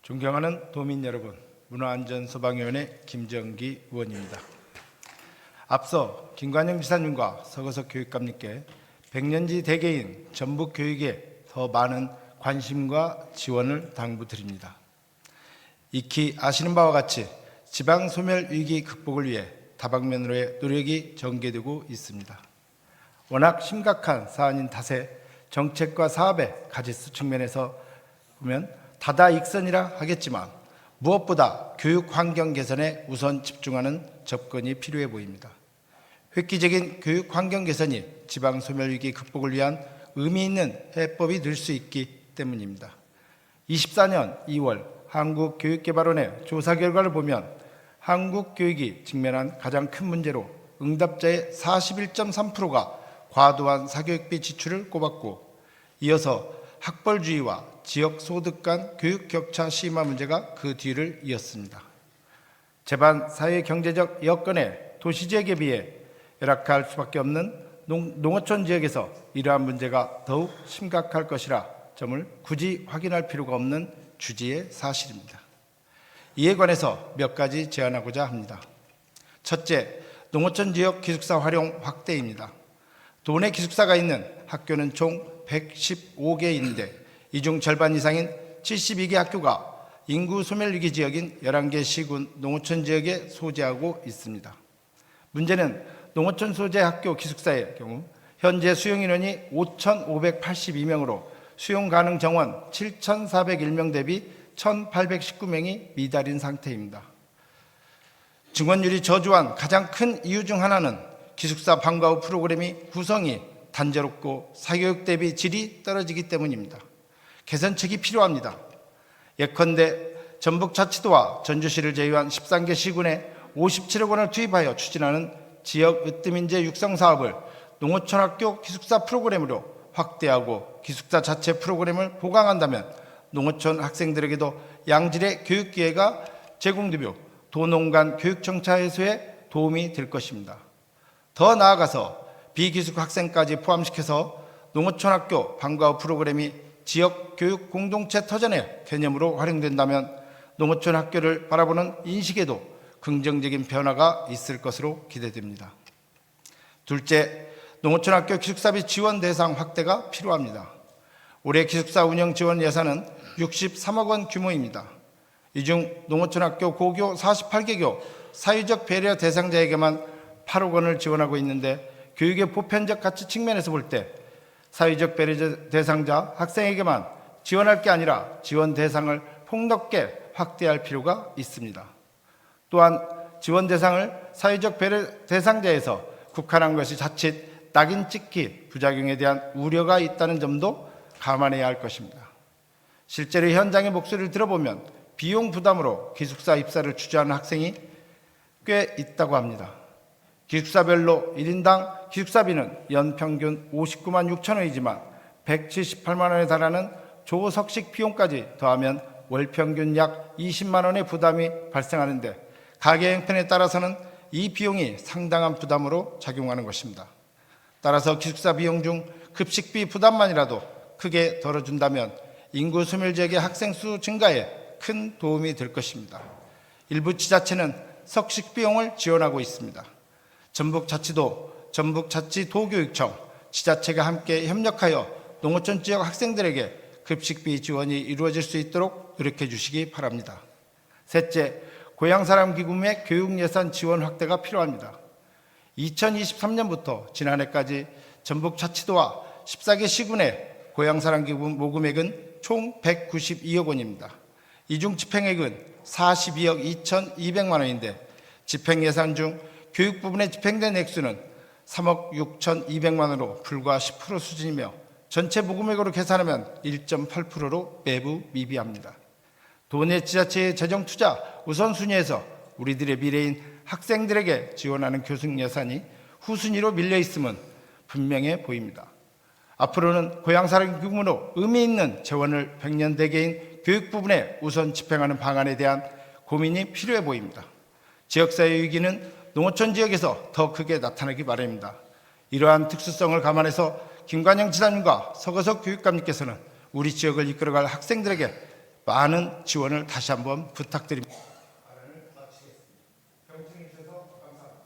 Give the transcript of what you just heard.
존경하는 도민 여러분, 문화안전소방위원회 김정기 의원입니다. 앞서 김관영 지사님과 서거석 교육감님께 백년지 대계인 전북교육에 더 많은 관심과 지원을 당부드립니다. 익히 아시는 바와 같이 지방 소멸 위기 극복을 위해 다방면으로의 노력이 전개되고 있습니다. 워낙 심각한 사안인 탓에 정책과 사업의 가지수 측면에서 보면 다다익선이라 하겠지만 무엇보다 교육 환경 개선에 우선 집중하는 접근이 필요해 보입니다. 획기적인 교육 환경 개선이 지방 소멸 위기 극복을 위한 의미 있는 해법이 될 수 있기 때문입니다. 24년 2월 한국교육개발원의 조사 결과를 보면 한국 교육이 직면한 가장 큰 문제로 응답자의 41.3%가 과도한 사교육비 지출을 꼽았고, 이어서 학벌주의와 지역 소득 간 교육 격차 심화 문제가 그 뒤를 이었습니다. 제반 사회 경제적 여건에 도시지역에 비해 열악할 수밖에 없는 농어촌 지역에서 이러한 문제가 더욱 심각할 것이라 점을 굳이 확인할 필요가 없는 주지의 사실입니다. 이에 관해서 몇 가지 제안하고자 합니다. 첫째, 농어촌 지역 기숙사 활용 확대입니다. 도내 기숙사가 있는 학교는 총 115개인데 이 중 절반 이상인 72개 학교가 인구 소멸 위기 지역인 11개 시군 농어촌 지역에 소재하고 있습니다. 문제는 농어촌 소재 학교 기숙사의 경우 현재 수용 인원이 5,582명으로 수용 가능 정원 7,401명 대비 1,819명이 미달인 상태입니다. 증원율이 저조한 가장 큰 이유 중 하나는 기숙사 방과 후 프로그램이 구성이 단조롭고 사교육 대비 질이 떨어지기 때문입니다. 개선책이 필요합니다. 예컨대 전북자치도와 전주시를 제외한 13개 시군에 57억 원을 투입하여 추진하는 지역 으뜸인재 육성 사업을 농어촌 학교 기숙사 프로그램으로 확대하고 기숙사 자체 프로그램을 보강한다면 농어촌 학생들에게도 양질의 교육 기회가 제공되며 도농 간 교육 정차 해소에 도움이 될 것입니다. 더 나아가서 비기숙 학생까지 포함시켜서 농어촌 학교 방과 후 프로그램이 지역 교육 공동체 터전의 개념으로 활용된다면 농어촌 학교를 바라보는 인식에도 긍정적인 변화가 있을 것으로 기대됩니다. 둘째, 농어촌 학교 기숙사비 지원 대상 확대가 필요합니다. 올해 기숙사 운영 지원 예산은 63억 원 규모입니다. 이 중 농어촌 학교 고교 48개교 사회적 배려 대상자에게만 8억 원을 지원하고 있는데, 교육의 보편적 가치 측면에서 볼 때 사회적 배려 대상자 학생에게만 지원할 게 아니라 지원 대상을 폭넓게 확대할 필요가 있습니다. 또한 지원 대상을 사회적 배려 대상자에서 국한한 것이 자칫 낙인 찍기 부작용에 대한 우려가 있다는 점도 감안해야 할 것입니다. 실제로 현장의 목소리를 들어보면 비용 부담으로 기숙사 입사를 주저하는 학생이 꽤 있다고 합니다. 기숙사별로 1인당 기숙사비는 연평균 59만 6천 원이지만 178만 원에 달하는 조석식 비용까지 더하면 월평균 약 20만 원의 부담이 발생하는데, 가계 형편에 따라서는 이 비용이 상당한 부담으로 작용하는 것입니다. 따라서 기숙사 비용 중 급식비 부담만이라도 크게 덜어준다면 인구 소멸 지역의 학생 수 증가에 큰 도움이 될 것입니다. 일부 지자체는 석식 비용을 지원하고 있습니다. 전북자치도, 전북자치도교육청, 지자체가 함께 협력하여 농어촌 지역 학생들에게 급식비 지원이 이루어질 수 있도록 노력해 주시기 바랍니다. 셋째, 고향사람기금의 교육예산 지원 확대가 필요합니다. 2023년부터 지난해까지 전북자치도와 14개 시군의 고향사랑기금 모금액은 총 192억 원입니다. 이 중 집행액은 42억 2,200만 원인데 집행예산 중 교육 부분에 집행된 액수는 3억 6,200만 원으로 불과 10% 수준이며 전체 모금액으로 계산하면 1.8%로 매우 미비합니다. 도내 지자체의 재정 투자 우선순위에서 우리들의 미래인 학생들에게 지원하는 교육 예산이 후순위로 밀려 있음은 분명해 보입니다. 앞으로는 고향사랑기금으로 의미 있는 재원을 백년대계인 교육 부분에 우선 집행하는 방안에 대한 고민이 필요해 보입니다. 지역사회 위기는 농어촌 지역에서 더 크게 나타나기 마련입니다. 이러한 특수성을 감안해서 김관영 지사님과 서거석 교육감님께서는 우리 지역을 이끌어갈 학생들에게 많은 지원을 다시 한번 부탁드립니다. 발언을 마치겠습니다. 경청해 주셔서 감사합니다.